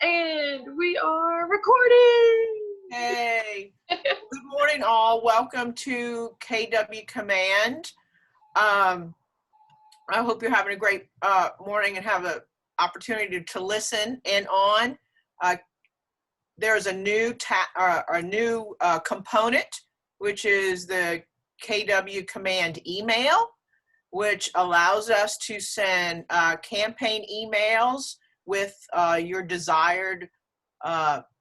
And we are recording. Hey, good morning, all. Welcome to KW Command. Um, I hope you're having a great morning and have an opportunity to listen in on. Uh, there's a new component, which is the KW Command email, which allows us to send campaign emails with your desired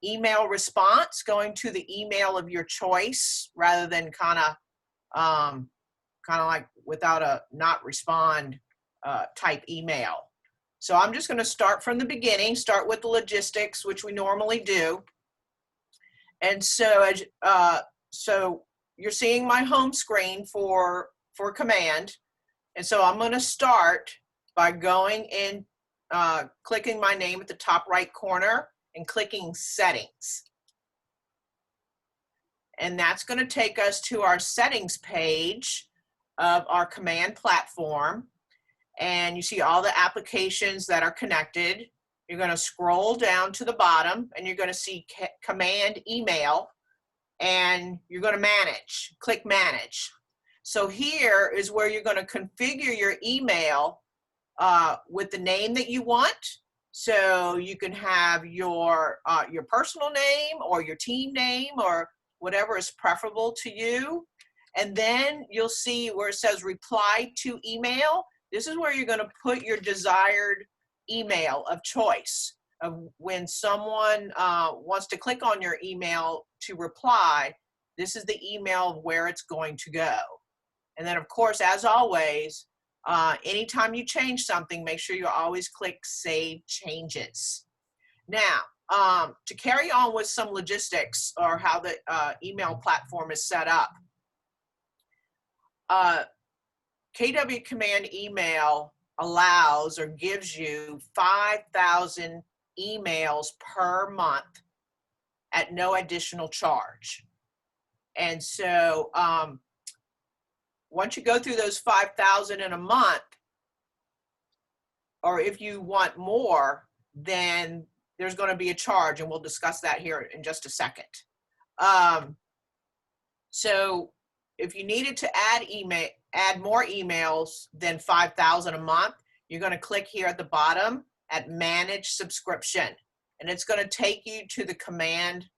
email response going to the email of your choice rather than kind of like without a not respond type email. So I'm just going to start from the beginning, start with the logistics, which we normally do. And so so you're seeing my home screen for Command. And so I'm going to start by going in, clicking my name at the top right corner and clicking Settings. And that's going to take us to our settings page of our Command platform. And you see all the applications that are connected. You're going to scroll down to the bottom and you're going to see Command Email, and you're going to manage, click Manage. So here is where you're going to configure your email with the name that you want. So you can have your personal name or your team name or whatever is preferable to you. And then you'll see where it says reply to email. This is where you're going to put your desired email of choice of when someone wants to click on your email to reply. This is the email of where it's going to go. And then, of course, as always, anytime you change something, make sure you always click Save Changes. Now, to carry on with some logistics or how the email platform is set up, KW Command Email allows or gives you 5,000 emails per month at no additional charge. And so once you go through those 5,000 in a month, or if you want more, then there's going to be a charge, and we'll discuss that here in just a second. So if you needed to add more emails than 5,000 a month, you're going to click here at the bottom at Manage Subscription, and it's going to take you to the Command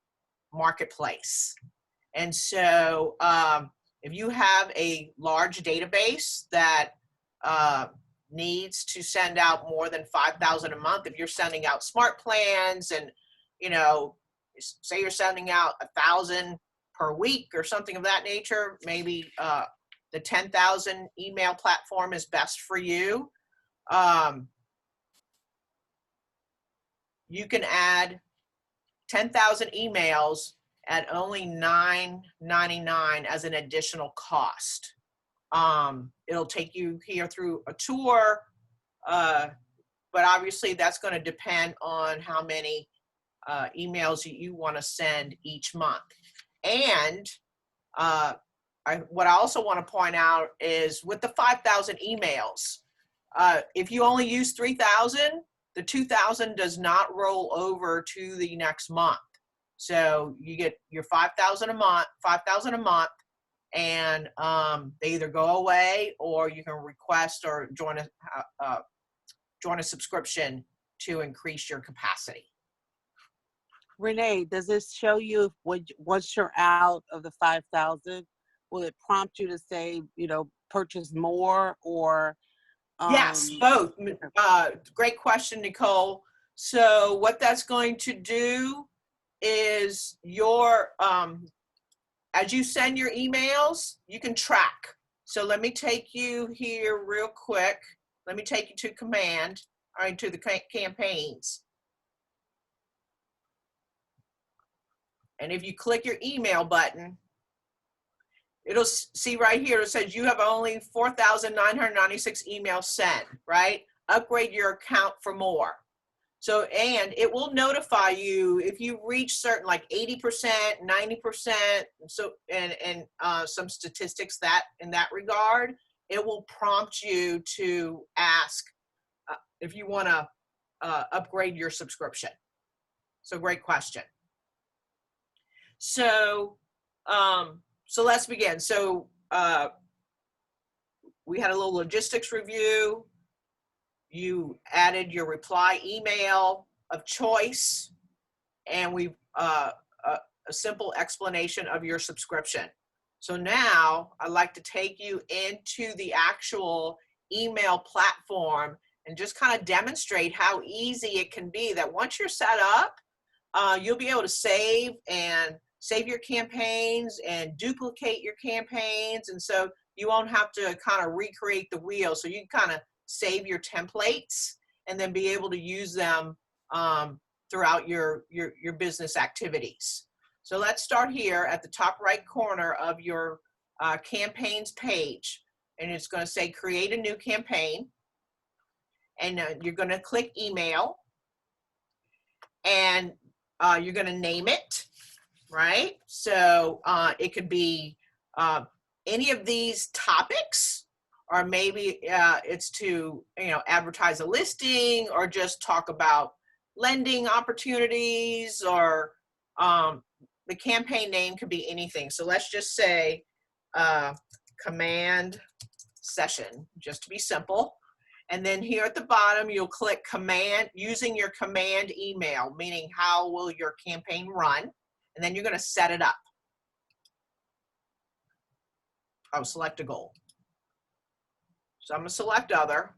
Marketplace. And so if you have a large database that needs to send out more than 5,000 a month, if you're sending out smart plans and, say you're sending out 1,000 per week or something of that nature, maybe the 10,000 email platform is best for you. You can add 10,000 emails at only $9.99 as an additional cost. It'll take you here through a tour, but obviously that's going to depend on how many emails you want to send each month. And what I also want to point out is with the 5,000 emails, if you only use 3,000, the 2,000 does not roll over to the next month. So you get your 5,000 a month, and they either go away or you can request or join a subscription to increase your capacity. Renee, does this show you once you're out of the 5,000, will it prompt you to say, purchase more or? Yes, both. Great question, Nicole. So what that's going to do is as you send your emails, you can track. So let me take you here real quick. Let me take you to Command, to the campaigns. And if you click your email button, it'll see right here, it says you have only 4,996 emails sent, right? Upgrade your account for more. So, and it will notify you if you reach certain, like 80%, 90%, so, and some statistics that in that regard, it will prompt you to ask if you want to upgrade your subscription. So great question. So, so let's begin. So we had a little logistics review. You added your reply email of choice, and we've a simple explanation of your subscription. So now I'd like to take you into the actual email platform and just kind of demonstrate how easy it can be, that once you're set up, you'll be able to save your campaigns and duplicate your campaigns. And so you won't have to kind of recreate the wheel. So you can kind of save your templates and then be able to use them throughout your business activities. So let's start here at the top right corner of your campaigns page. And it's going to say create a new campaign. And you're going to click email. And you're going to name it, right? So it could be any of these topics, or maybe it's to, advertise a listing, or just talk about lending opportunities, or the campaign name could be anything. So let's just say command session, just to be simple. And then here at the bottom, you'll click command, using your command email, meaning how will your campaign run? And then you're going to set it up. I'll select a goal. So I'm going to select other.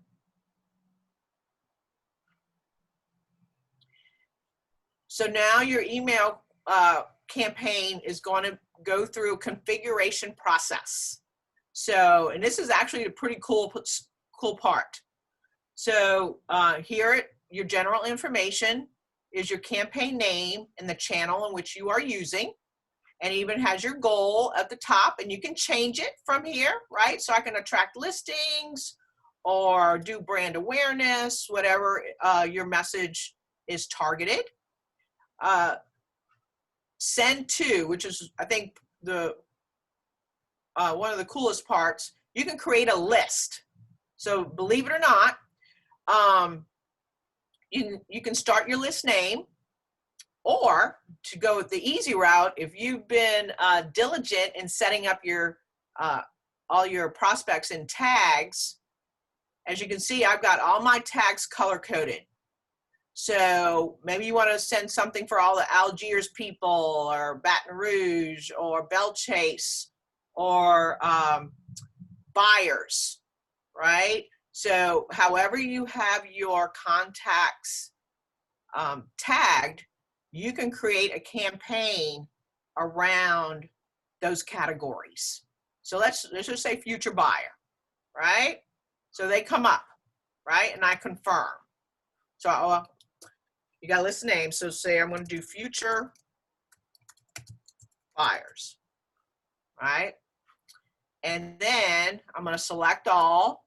So now your email campaign is going to go through a configuration process. So, and this is actually a pretty cool part. So here, your general information is your campaign name and the channel in which you are using, and even has your goal at the top, and you can change it from here, right? So I can attract listings or do brand awareness, whatever your message is targeted. Send to, which is, I think, the one of the coolest parts. You can create a list. So believe it or not, you can start your list name, or to go the easy route, if you've been diligent in setting up your all your prospects in tags, as you can see, I've got all my tags color coded. So maybe you want to send something for all the Algiers people, or Baton Rouge, or Belle Chase, or buyers, right? So however you have your contacts tagged, you can create a campaign around those categories. So let's just say future buyer, right? So they come up, right? And I confirm. So you got to list names. So say I'm going to do future buyers, right? And then I'm going to select all,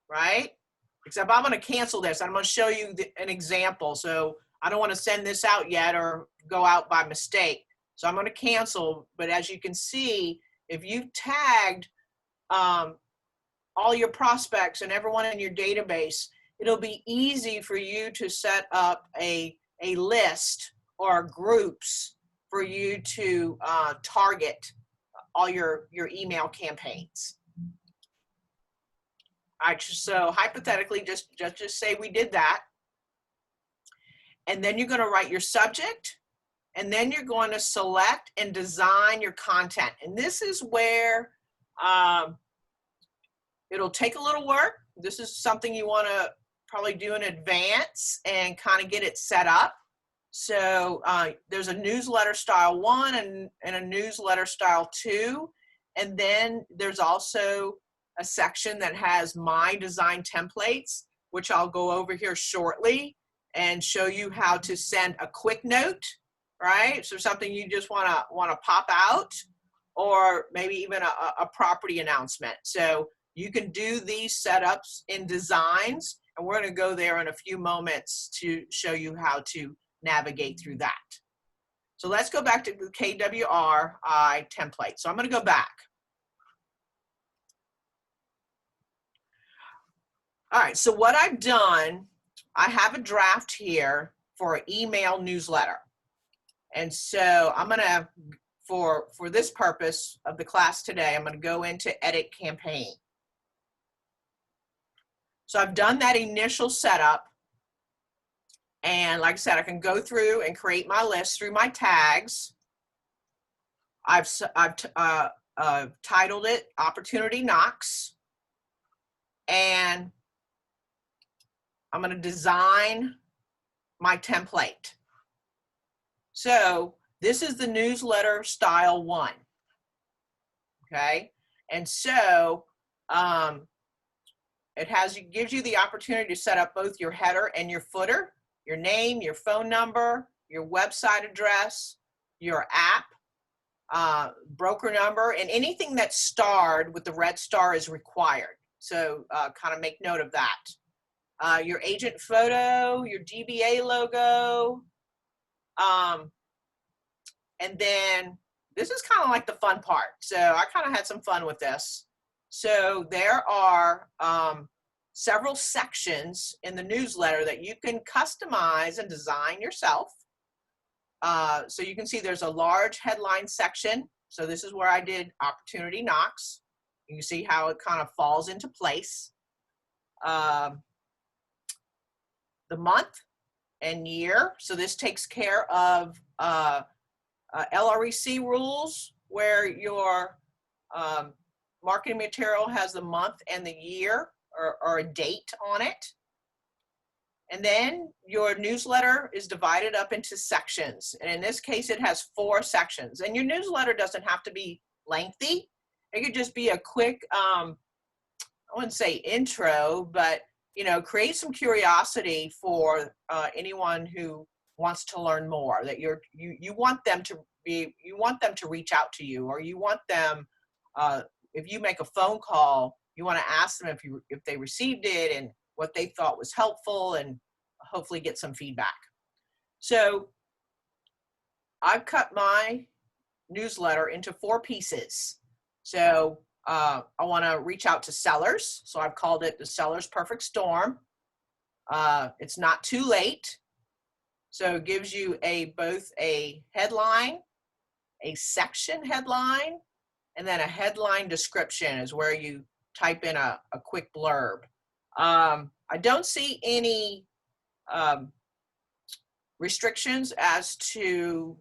right? Except I'm going to cancel this. I'm going to show you an example. So I don't want to send this out yet or go out by mistake. So I'm going to cancel. But as you can see, if you tagged all your prospects and everyone in your database, it'll be easy for you to set up a list or groups for you to target all your email campaigns. All right, so hypothetically, just say we did that. And then you're going to write your subject, and then you're going to select and design your content. And this is where it'll take a little work. This is something you want to probably do in advance and kind of get it set up. So there's a newsletter style 1 and a newsletter style 2. And then there's also a section that has my design templates, which I'll go over here shortly and show you how to send a quick note, right? So something you just want to pop out, or maybe even a property announcement. So you can do these setups in designs, and we're going to go there in a few moments to show you how to navigate through that. So let's go back to the KWRI template. So I'm going to go back. All right, so what I've done, I have a draft here for an email newsletter. And so I'm gonna, for this purpose of the class today, I'm gonna go into edit campaign. So I've done that initial setup. And like I said, I can go through and create my list through my tags. I've titled it Opportunity Knocks. And I'm going to design my template. So this is the newsletter style 1. Okay. And so it gives you the opportunity to set up both your header and your footer, your name, your phone number, your website address, your app, broker number, and anything that's starred with the red star is required. So kind of make note of that. Your agent photo, your DBA logo, and then this is kind of like the fun part. So I kind of had some fun with this. So there are several sections in the newsletter that you can customize and design yourself. So you can see there's a large headline section. So this is where I did Opportunity Knocks. You can see how it kind of falls into place. The month and year. So this takes care of LREC rules where your marketing material has the month and the year or a date on it. And then your newsletter is divided up into sections. And in this case, it has 4 sections. And your newsletter doesn't have to be lengthy. It could just be a quick, I wouldn't say intro, but create some curiosity for anyone who wants to learn more. That you want them to reach out to you, or you want them, if you make a phone call, you want to ask them if they received it and what they thought was helpful, and hopefully get some feedback. So I've cut my newsletter into 4 pieces. So I want to reach out to sellers. So I've called it the Seller's Perfect Storm. It's not too late. So it gives you both a headline, a section headline, and then a headline description is where you type in a quick blurb. I don't see any restrictions as to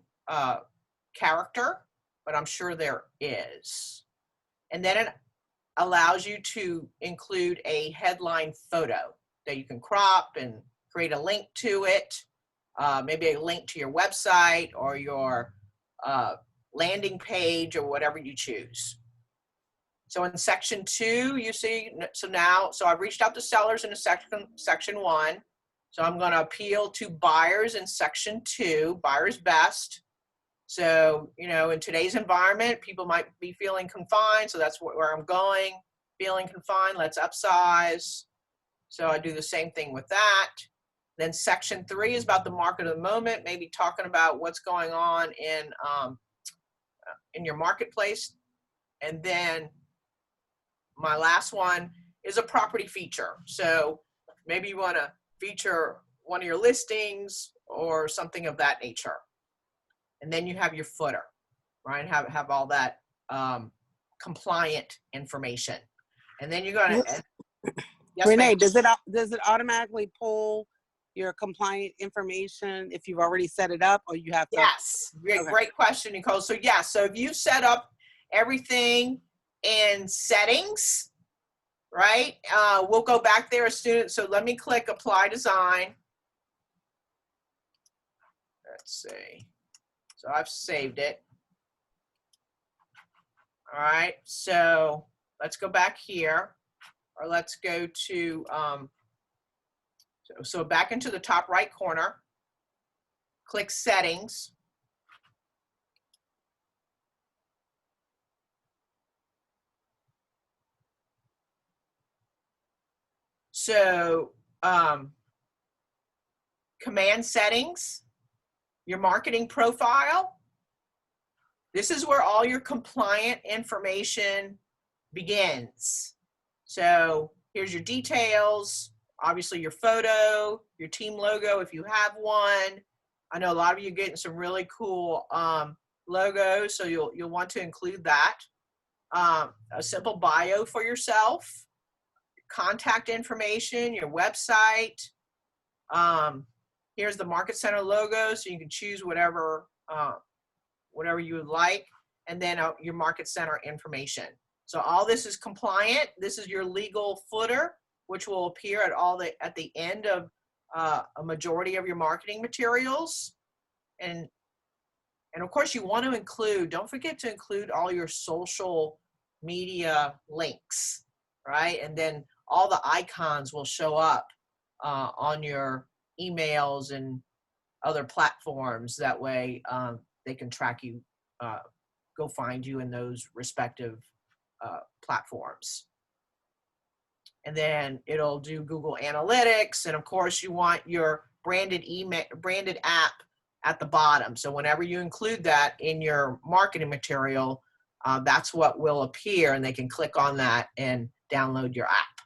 character, but I'm sure there is. And then it allows you to include a headline photo that you can crop and create a link to it, maybe a link to your website or your landing page or whatever you choose. So in section 2, you see, so I've reached out to sellers in section 1. So I'm going to appeal to buyers in section 2, buyers best. So, in today's environment, people might be feeling confined. So that's where I'm going. Feeling confined, let's upsize. So I do the same thing with that. Then section 3 is about the market of the moment, maybe talking about what's going on in your marketplace. And then my last one is a property feature. So maybe you want to feature one of your listings or something of that nature. And then you have your footer, right? Have all that compliant information. And then you're going to, yes, Renee, ma'am. does it automatically pull your compliant information if you've already set it up, or you have to? Yes, great question, Nicole. So so if you set up everything in settings, right? We'll go back there as soon. So let me click Apply Design. Let's see. So I've saved it. All right. So let's go back here, or let's go to so back into the top right corner. Click Settings. So command settings, your marketing profile. This is where all your compliant information begins. So here's your details. obviously your photo, your team logo if you have one. I know a lot of you are getting some really cool logos, so you'll want to include that. A simple bio for yourself, contact information, your website. Here's the Market Center logo, so you can choose whatever you would like, and then your Market Center information. So all this is compliant. This is your legal footer, which will appear at the end of a majority of your marketing materials. And of course you want to include, don't forget to include all your social media links, right? And then all the icons will show up on your emails and other platforms. That way they can track you, go find you in those respective platforms. And then it'll do Google Analytics. And of course you want your branded app at the bottom. So whenever you include that in your marketing material, that's what will appear, and they can click on that and download your app.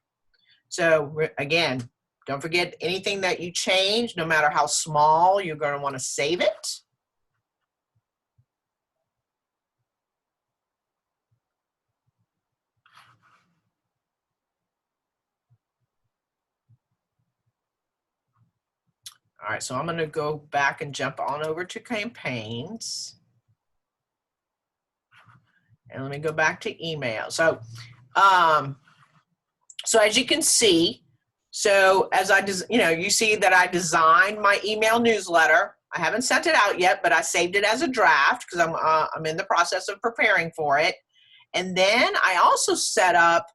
So again, don't forget anything that you change, no matter how small, you're going to want to save it. All right, so I'm going to go back and jump on over to campaigns. And let me go back to email. So, so as you can see, so as you see that I designed my email newsletter. I haven't sent it out yet, but I saved it as a draft because I'm in the process of preparing for it. And then I also set up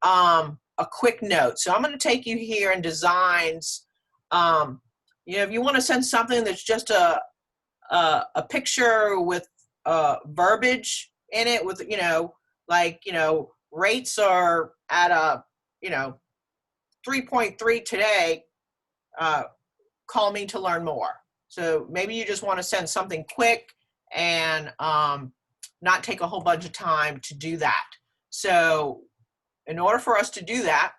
a quick note. So I'm going to take you here in designs. If you want to send something that's just a picture with verbiage in it, with rates are at a 3.3 today. Call me to learn more. So maybe you just want to send something quick and not take a whole bunch of time to do that. So in order for us to do that,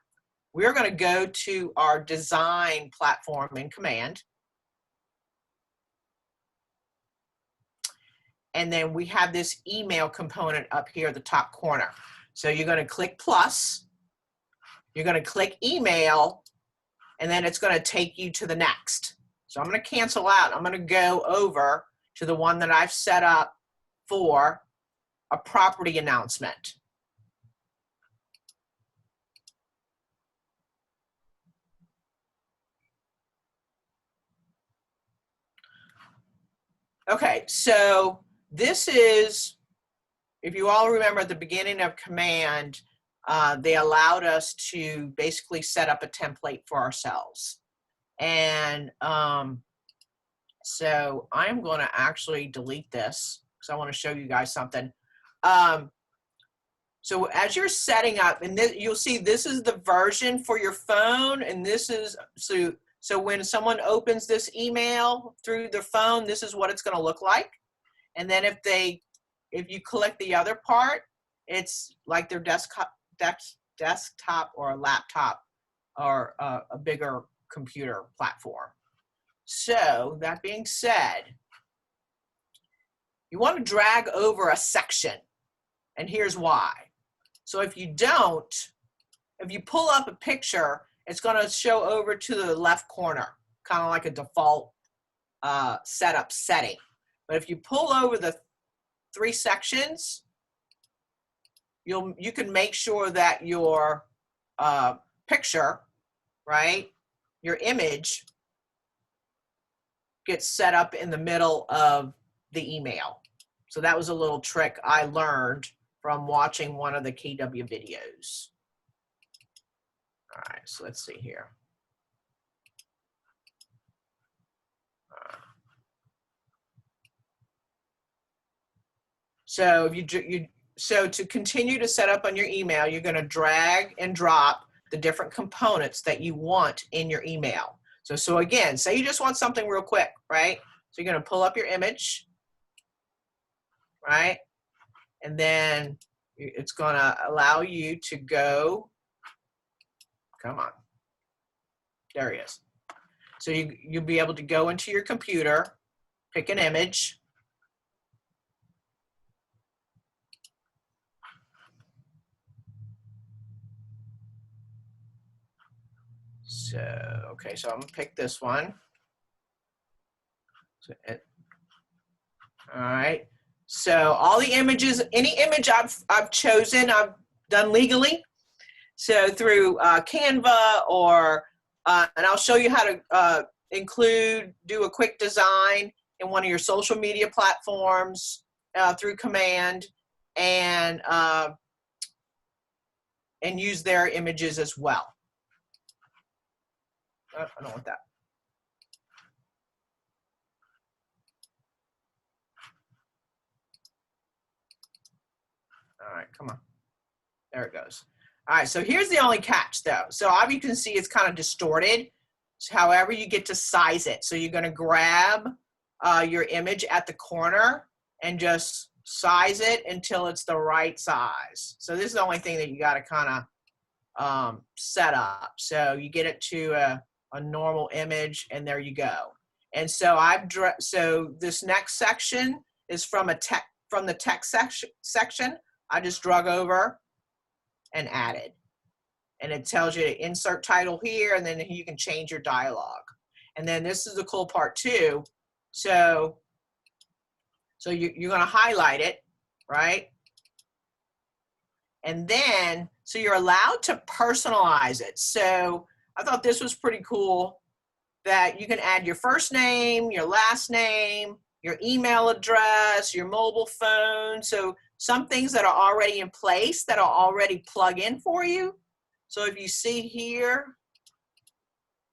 we're going to go to our design platform in Command. And then we have this email component up here at the top corner. So you're going to click plus, you're going to click email, and then it's going to take you to the next. So I'm going to cancel out. I'm going to go over to the one that I've set up for a property announcement. Okay, so this is, if you all remember at the beginning of Command, they allowed us to basically set up a template for ourselves. And so I'm going to actually delete this because I want to show you guys something. So as you're setting up, and you'll see this is the version for your phone, and this is, so when someone opens this email through their phone, this is what it's going to look like. And then if you click the other part, it's like their desktop or a laptop or a bigger computer platform. So that being said, you want to drag over a section, and here's why. So if you pull up a picture, it's going to show over to the left corner, kind of like a default setup setting. But if you pull over the 3 sections, you can make sure that your picture, right, your image gets set up in the middle of the email. So that was a little trick I learned from watching one of the KW videos. All right, so let's see here. So so to continue to set up on your email, you're going to drag and drop the different components that you want in your email. So again, say you just want something real quick, right? So you're going to pull up your image, right? And then it's going to allow you to go, come on. There he is. So you'll be able to go into your computer, pick an image. So, okay, so I'm gonna pick this one. So all right. So all the images, any image I've chosen, I've done legally. So through Canva or, and I'll show you how to do a quick design in one of your social media platforms through Command, and use their images as well. Oh, I don't want that. All right, come on. There it goes. All right, so here's the only catch though. So you can see it's kind of distorted. However, you get to size it. So you're gonna grab your image at the corner and just size it until it's the right size. So this is the only thing that you gotta kind of set up. So you get it to a normal image, and there you go. And so so this next section is from the text section. I just drug over and added. And it tells you to insert title here, and then you can change your dialogue. And then this is the cool part too. So you're gonna highlight it, right? And then, so you're allowed to personalize it. So I thought this was pretty cool that you can add your first name, your last name, your email address, your mobile phone. So some things that are already in place that'll already plug in for you. So if you see here,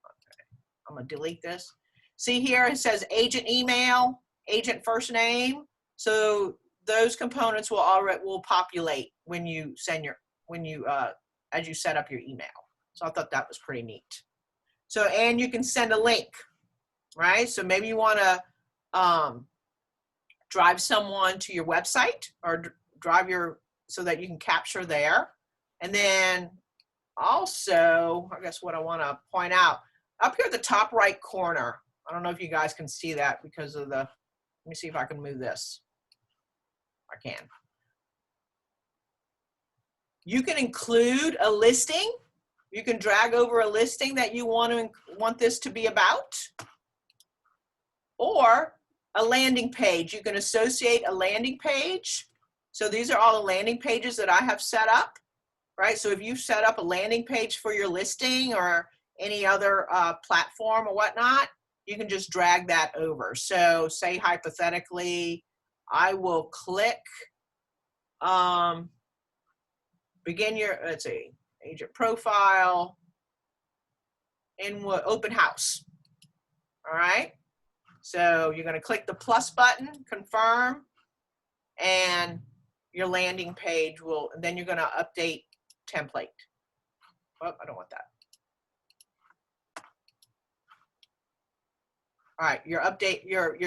okay, I'm gonna delete this. See here, it says agent email, agent first name. So those components will populate when you as you set up your email. So I thought that was pretty neat. So, and you can send a link, right? So maybe you want to drive someone to your website, or so that you can capture there. And then also, I guess what I want to point out, up here at the top right corner, I don't know if you guys can see that because of let me see if I can move this. I can. You can include a listing. You can drag over a listing that you want this to be about, or a landing page. You can associate a landing page. So these are all the landing pages that I have set up, right? So if you've set up a landing page for your listing or any other platform or whatnot, you can just drag that over. So say hypothetically, I will click begin your, let's see, agent profile, and we'll open house. All right. So you're going to click the plus button, confirm, and your landing page will, and then you're going to update template. Oh, I don't want that. All right, your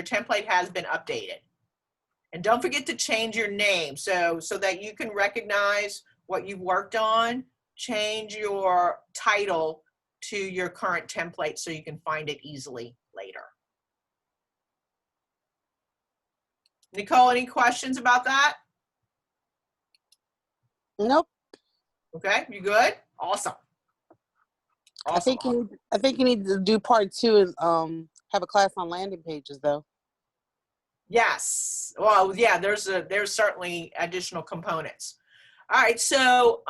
template has been updated. And don't forget to change your name so that you can recognize what you've worked on. Change your title to your current template so you can find it easily later. Nicole, any questions about that? Nope. Okay, you good? Awesome. Awesome. I think you need to do part 2 and have a class on landing pages though. Yes. Well, yeah, there's certainly additional components. All right, so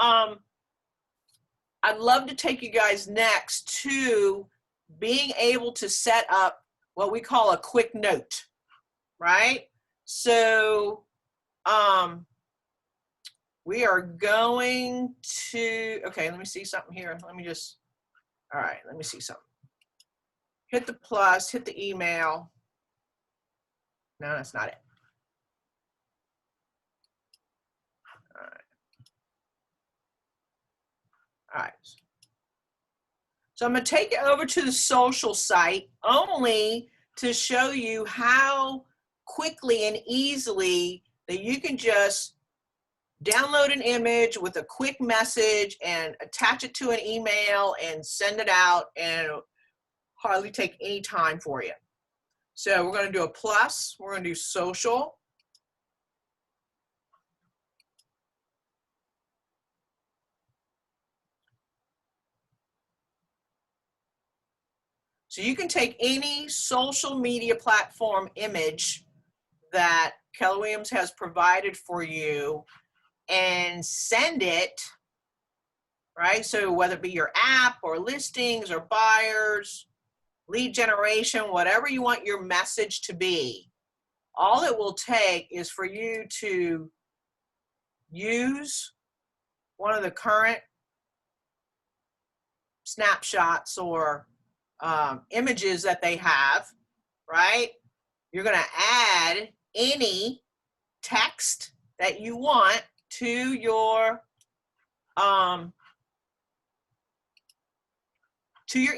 I'd love to take you guys next to being able to set up what we call a quick note, right? So we are going to, okay, let me see something here. All right, let me see something. Hit the plus, hit the email. No, that's not it. All right. All right. So I'm going to take it over to the social site only to show you how quickly and easily that you can just download an image with a quick message and attach it to an email and send it out, and hardly take any time for you. So we're going to do a plus. We're going to do social. So you can take any social media platform image that Keller Williams has provided for you and send it, right? So whether it be your app or listings or buyers, lead generation, whatever you want your message to be, all it will take is for you to use one of the current snapshots or images that they have, right? You're going to add any text that you want to your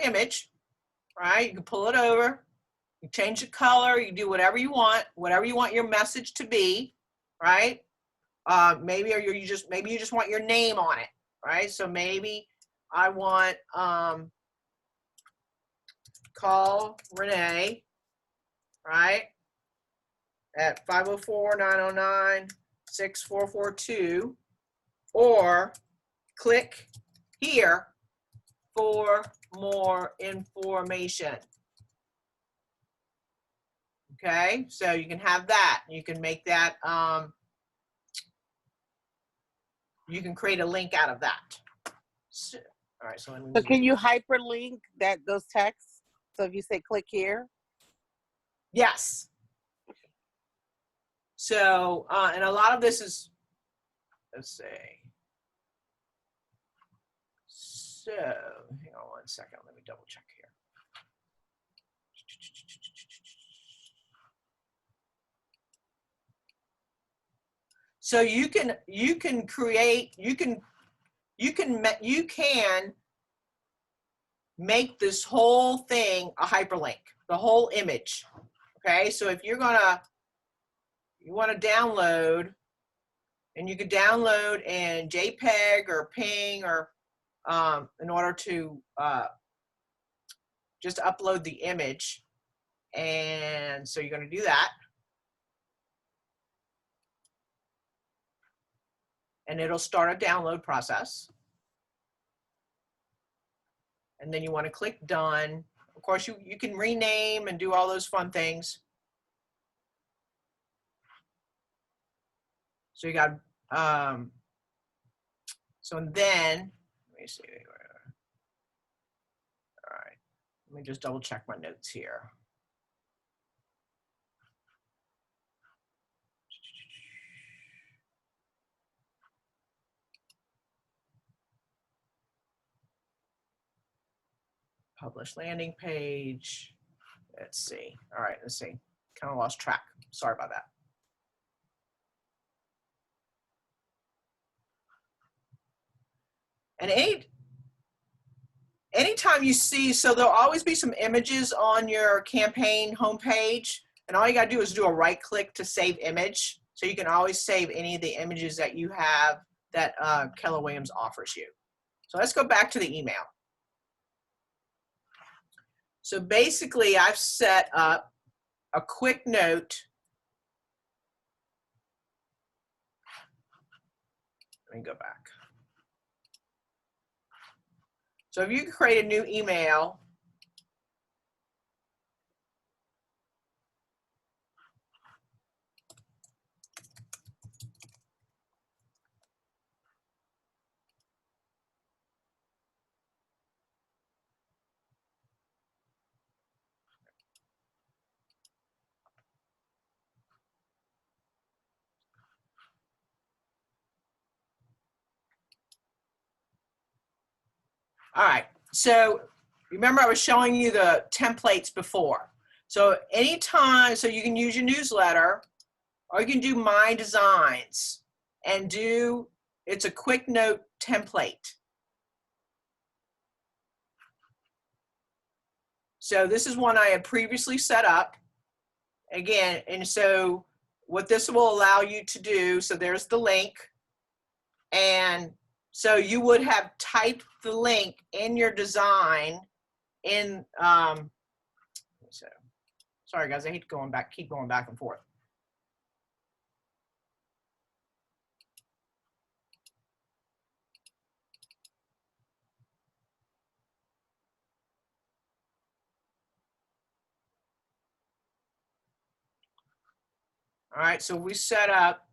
image, right? You can pull it over, you change the color, you do whatever you want your message to be, right? Maybe you just want your name on it, right? So maybe I want call Renee, right, at 504-909-6442, or click here for more information. Okay, so you can have that. You can make that, you can create a link out of that. So, all right, so let me So can you hyperlink those texts? So if you say click here? Yes. So, and a lot of this is, let's see. So, hang on one second. Let me double check here. So you can make this whole thing a hyperlink, the whole image. Okay, so if you want to download, and you could download in JPEG or PNG or in order to just upload the image. And so you're going to do that. And it'll start a download process. And then you want to click done. Of course, you can rename and do all those fun things. So you got, so then, let me see. All right, let me just double check my notes here. Publish landing page. Let's see. All right, let's see. Kind of lost track. Sorry about that. And anytime you see, so there'll always be some images on your campaign homepage, and all you got to do is do a right click to save image. So you can always save any of the images that you have that Keller Williams offers you. So let's go back to the email. So basically, I've set up a quick note. Let me go back. So if you create a new email, all right, so remember I was showing you the templates before. So anytime, so you can use your newsletter, or you can do My Designs and it's a quick note template. So this is one I had previously set up. Again, and so what this will allow you to do, so there's the link, and so you would have typed the link in your design in, so, sorry guys, I hate keep going back and forth. All right, so we set up,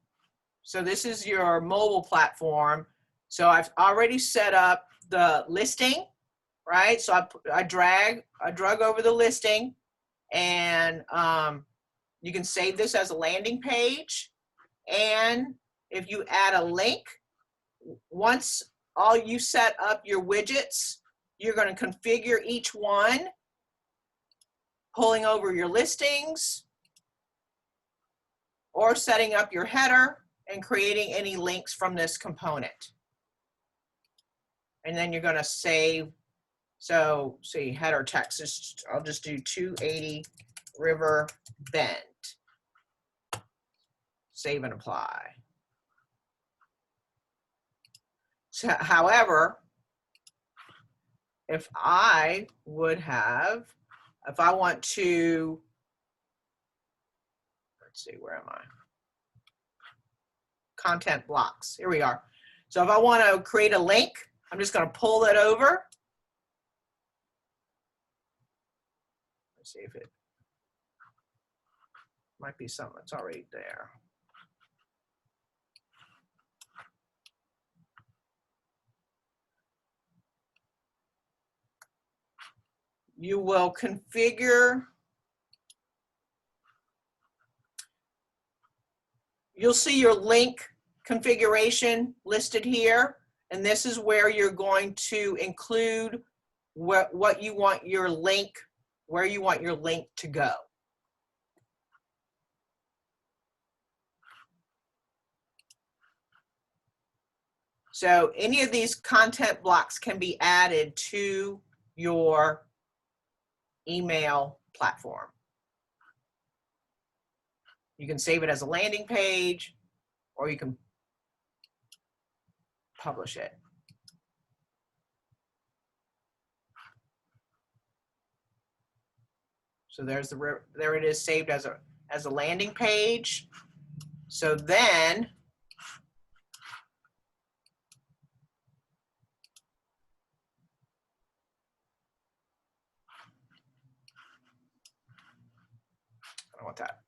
so this is your mobile platform. So I've already set up the listing, right? So I drag over the listing, and you can save this as a landing page. And if you add a link, once all you set up your widgets, you're going to configure each one, pulling over your listings, or setting up your header and creating any links from this component. And then you're going to save. So see, header text is, I'll just do 280 River Bend. Save and apply. So, however, if I want to, let's see, where am I? Content blocks, here we are. So if I want to create a link, I'm just going to pull it over. Let's see if it might be something that's already there. You will configure, you'll see your link configuration listed here, and this is where you're going to include what you want your link, where you want your link to go. So any of these content blocks can be added to your email platform. You can save it as a landing page, or you can publish it. So there it is, saved as a landing page. So then I don't want that.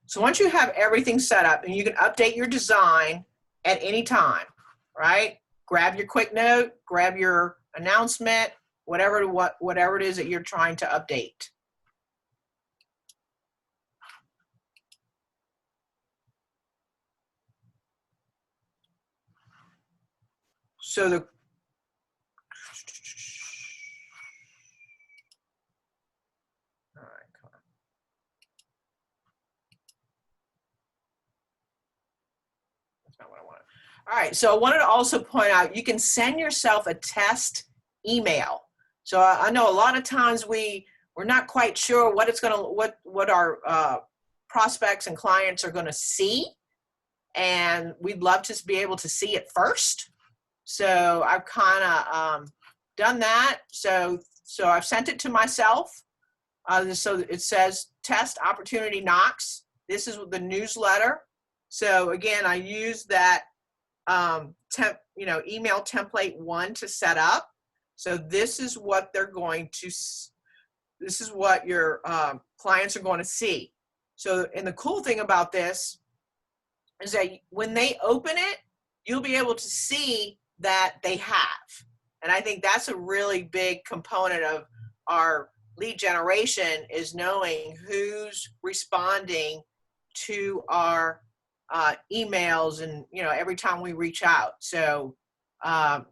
So once you have everything set up, and you can update your design at any time, right? Grab your quick note, grab your announcement, whatever it is that you're trying to update. So the All right, so I wanted to also point out, you can send yourself a test email. So I know a lot of times we're not quite sure what our prospects and clients are going to see, and we'd love to be able to see it first. So I've kind of done that. So I've sent it to myself. So it says test opportunity knocks. This is the newsletter. So again, I use that email template 1 to set up. So this is what this is what your clients are going to see. So, and the cool thing about this is that when they open it, you'll be able to see that they have. And I think that's a really big component of our lead generation, is knowing who's responding to our emails, and every time we reach out. So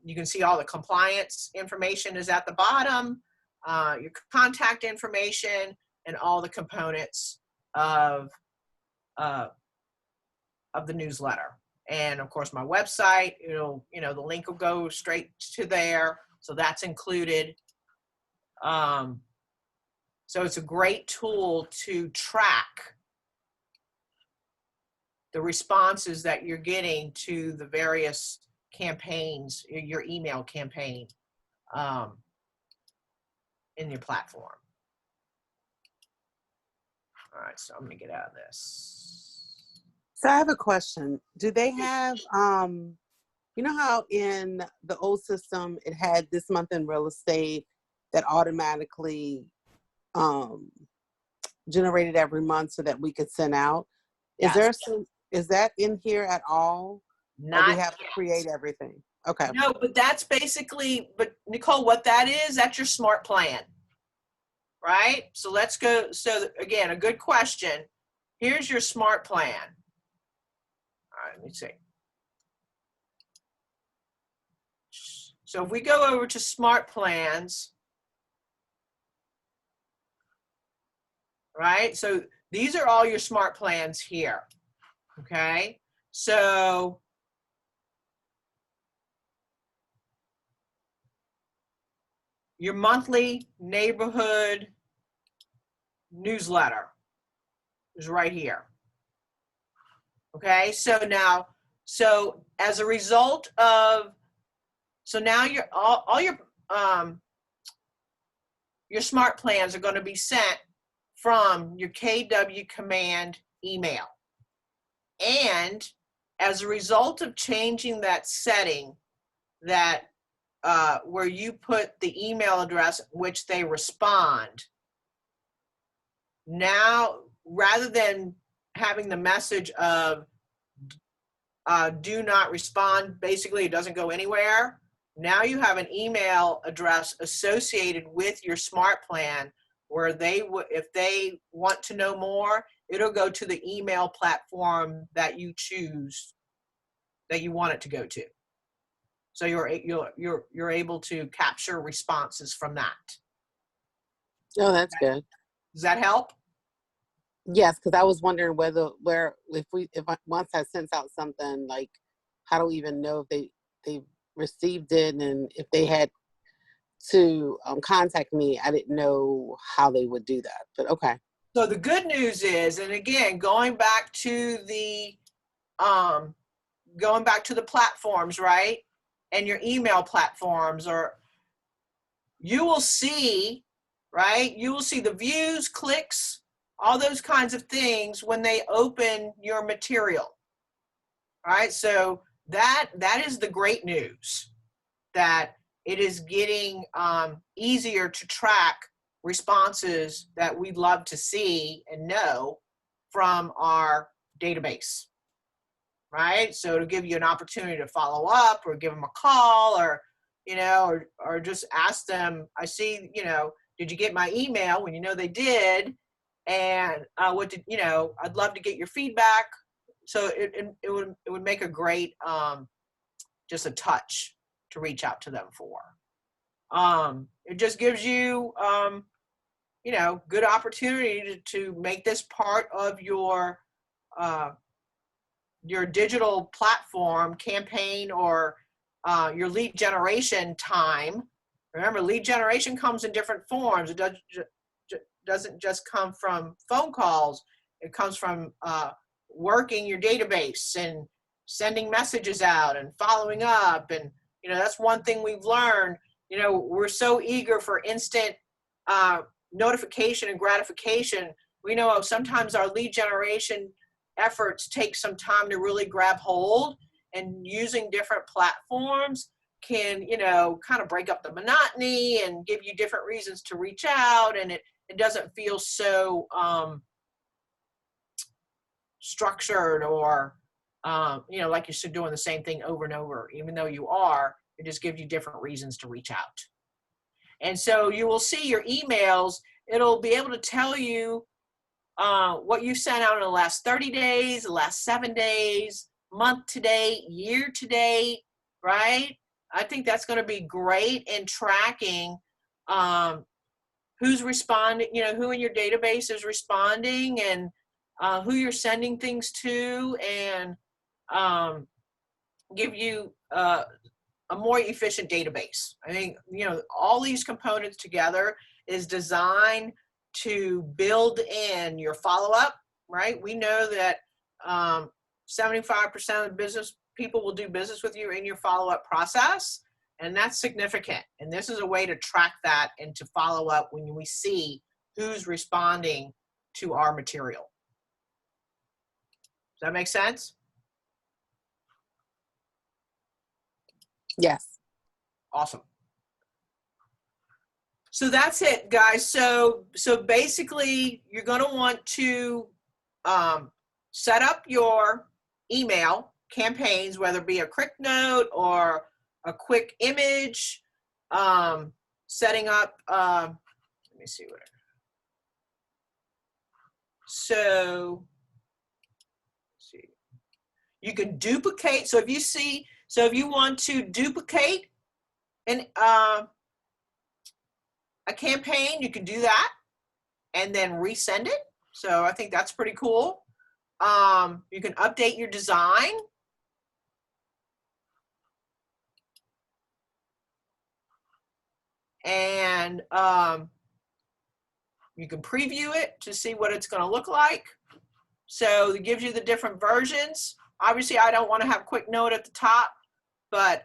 you can see all the compliance information is at the bottom, your contact information, and all the components of the newsletter. And of course, my website, the link will go straight to there. So that's included. So it's a great tool to track the responses that you're getting to the various campaigns, your email campaign in your platform. All right, so I'm gonna get out of this. So I have a question. Do they have, you know how in the old system, it had this month in real estate that automatically generated every month so that we could send out? Yes. Is that in here at all? Or we Not have to create everything? Okay. No, but that's basically, but Nicole, what that is, that's your smart plan, right? So let's go. So again, a good question. Here's your smart plan. All right, let me see. So if we go over to smart plans, right? So these are all your smart plans here, okay? So your monthly neighborhood newsletter is right here. Okay, so now, so as a result of, so now all your smart plans are going to be sent from your KW command email. And as a result of changing that setting, that where you put the email address which they respond, now rather than having the message of do not respond, basically it doesn't go anywhere, now you have an email address associated with your smart plan where if they want to know more, it'll go to the email platform that you choose, that you want it to go to. So you're able to capture responses from that. Oh, that's good. Does that help? Yes, because I was wondering once I sent out something, like, how do we even know if they received it, and if they had to contact me, I didn't know how they would do that. But okay. So the good news is, and again, going back to the platforms, right? And your email platforms, or you will see, right? You will see the views, clicks, all those kinds of things when they open your material, right? So that is the great news, that it is getting easier to track responses that we'd love to see and know from our database, right? So to give you an opportunity to follow up or give them a call, or or just ask them, I see, did you get my email? When they did, and I'd love to get your feedback. So it would make a great just a touch to reach out to them for. It just gives you good opportunity to make this part of your digital platform campaign, or your lead generation time. Remember, lead generation comes in different forms. It doesn't just come from phone calls. It comes from working your database and sending messages out and following up. And, that's one thing we've learned. We're so eager for instant notification and gratification. We know sometimes our lead generation efforts take some time to really grab hold, and using different platforms can, kind of break up the monotony and give you different reasons to reach out. And it doesn't feel so structured, or, like you're still doing the same thing over and over, even though you are, it just gives you different reasons to reach out. And so you will see your emails, it'll be able to tell you what you sent out in the last 30 days, the last 7 days, month to date, year to date, right? I think that's going to be great in tracking who's responding, who in your database is responding, and who you're sending things to, and give you a more efficient database. I think, you know, all these components together is designed to build in your follow-up, right? We know that 75% of business people will do business with you in your follow-up process, and that's significant. And this is a way to track that and to follow up when we see who's responding to our material. Does that make sense? Yes. Awesome. So that's it, guys. So basically, you're going to want to set up your email campaigns, whether it be a quick note or a quick image, setting up, let me see what. So, let's see. You can duplicate. So if you want to duplicate a campaign, you can do that and then resend it. So I think that's pretty cool. You can update your design. And you can preview it to see what it's going to look like. So it gives you the different versions. Obviously, I don't want to have quick note at the top, but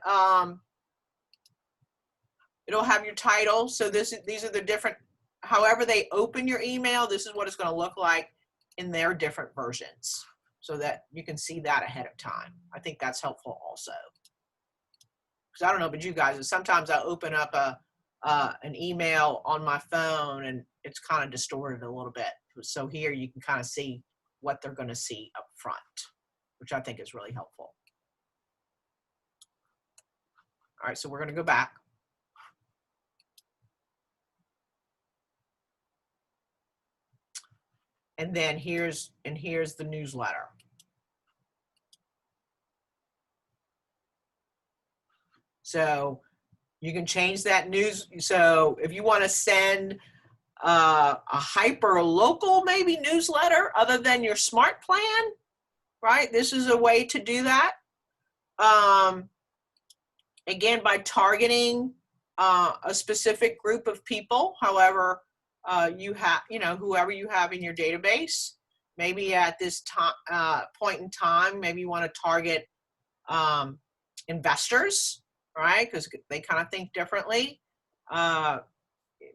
it'll have your title. So these are the different, however they open your email, this is what it's going to look like in their different versions, so that you can see that ahead of time. I think that's helpful also. Because I don't know about you guys, sometimes I open up an email on my phone and it's kind of distorted a little bit. So here you can kind of see what they're going to see up front, which I think is really helpful. All right, so we're going to go back. And then here's the newsletter. So you can change that news. So if you want to send a hyper local maybe newsletter other than your smart plan, right? This is a way to do that. Again, by targeting a specific group of people, however you have, whoever you have in your database. Maybe at this point in time, maybe you want to target investors, right? Because they kind of think differently.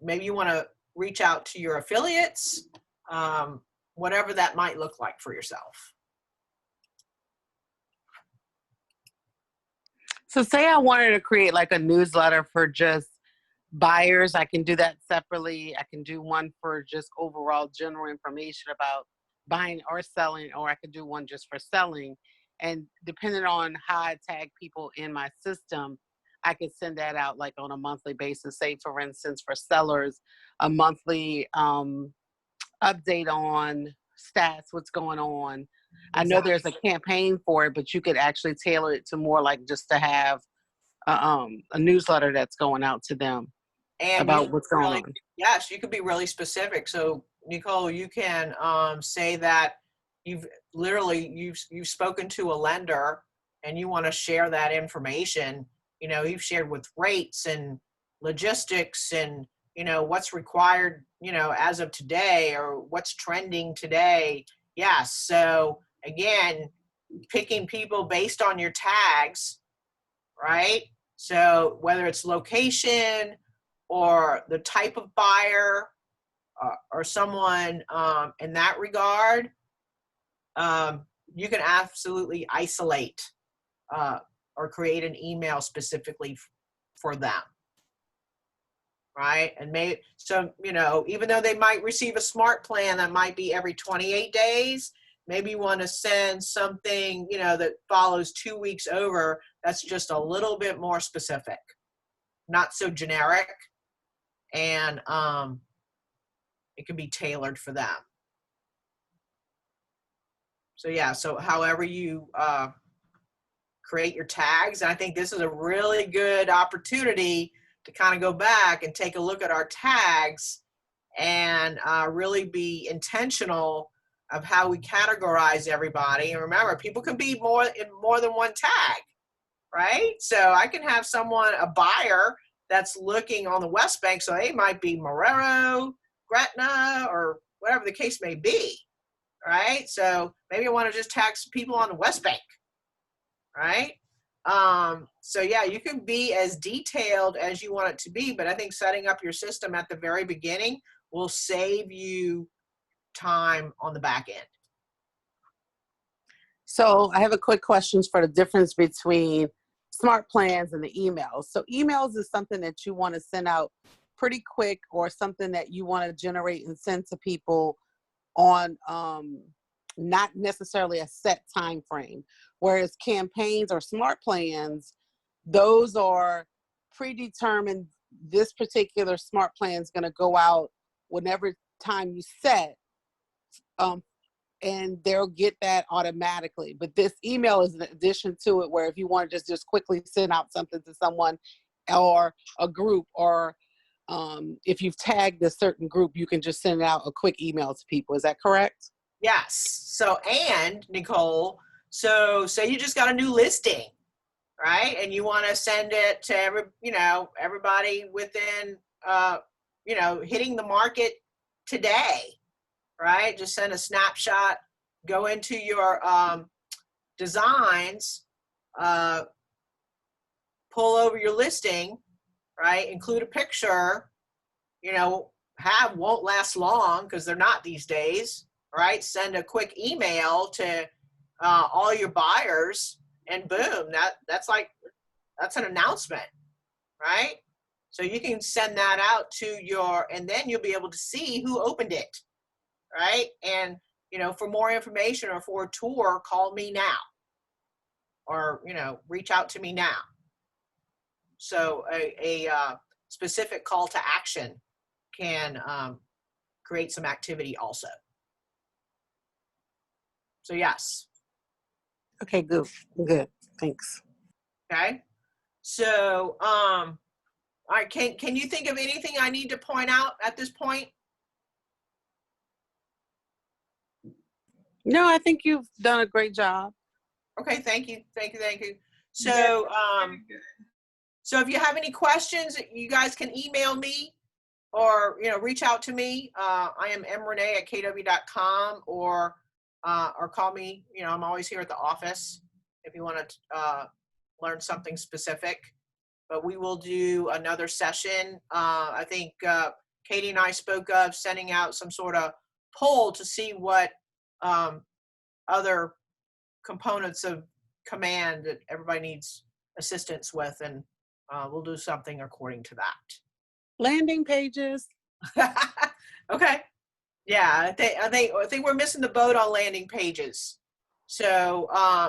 Maybe you want to reach out to your affiliates, whatever that might look like for yourself. So say I wanted to create like a newsletter for just buyers. I can do that separately. I can do one for just overall general information about buying or selling, or I could do one just for selling. And depending on how I tag people in my system, I could send that out like on a monthly basis. Say, for instance, for sellers, a monthly update on stats, what's going on. I know there's a campaign for it, but you could actually tailor it to more like just to have a newsletter that's going out to them and about what's going on. Yes, you could be really specific. So Nicole, you can say that you've spoken to a lender and you want to share that information. You've shared with rates and logistics and what's required as of today or what's trending today. Yes. So again, picking people based on your tags, right? So whether it's location or the type of buyer or someone in that regard, you can absolutely isolate or create an email specifically for them, right? And even though they might receive a smart plan that might be every 28 days, maybe you want to send something, that follows 2 weeks over that's just a little bit more specific, not so generic, and it can be tailored for them. So yeah, so however you create your tags, and I think this is a really good opportunity to kind of go back and take a look at our tags and really be intentional of how we categorize everybody. And remember, people can be in more than one tag, right? So I can have someone, a buyer that's looking on the West Bank, so they might be Marrero, Gretna, or whatever the case may be, right? So maybe I want to just tax people on the West Bank, right? So yeah, you can be as detailed as you want it to be, but I think setting up your system at the very beginning will save you time on the back end. So I have a quick questions for the difference between smart plans and the emails. So emails is something that you want to send out pretty quick, or something that you want to generate and send to people on not necessarily a set time frame. Whereas campaigns or smart plans, those are predetermined. This particular smart plan is going to go out whenever time you set, and they'll get that automatically. But this email is an addition to it, where if you want to just quickly send out something to someone or a group, or if you've tagged a certain group, you can just send out a quick email to people. Is that correct? Yes. So, and Nicole, so say you just got a new listing, right? And you want to send it to everybody within, hitting the market today, right? Just send a snapshot, go into your designs, pull over your listing, right? Include a picture, won't last long because they're not these days, right? Send a quick email to all your buyers, and boom, that's an announcement, right? So you can send that out to and then you'll be able to see who opened it, right? And, for more information or for a tour, call me now, or, reach out to me now. So a specific call to action can create some activity also. So yes. Okay, good. Thanks. Okay. So, all right, can you think of anything I need to point out at this point? No, I think you've done a great job. Okay, thank you. So, so if you have any questions, you guys can email me or, reach out to me. I am mrenee@kw.com, or call me. I'm always here at the office if you want to learn something specific. But we will do another session. I think Katie and I spoke of sending out some sort of poll to see what other components of command that everybody needs assistance with, and we'll do something according to that. Landing pages. Okay. Yeah, I think we're missing the boat on landing pages. So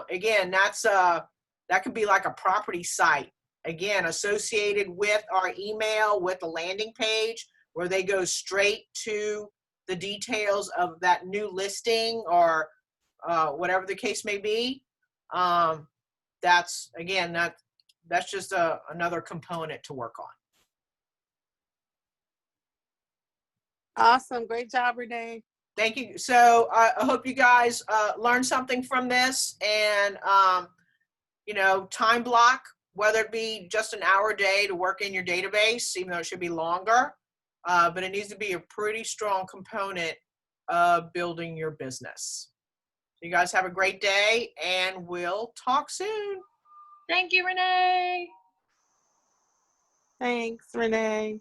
again, that could be like a property site, again, associated with our email, with the landing page, where they go straight to the details of that new listing, or whatever the case may be. That's just another component to work on. Awesome. Great job, Renee. Thank you. So I hope you guys learned something from this, and, time block, whether it be just an hour a day to work in your database, even though it should be longer, but it needs to be a pretty strong component of building your business. So you guys have a great day, and we'll talk soon. Thank you, Renee. Thanks, Renee.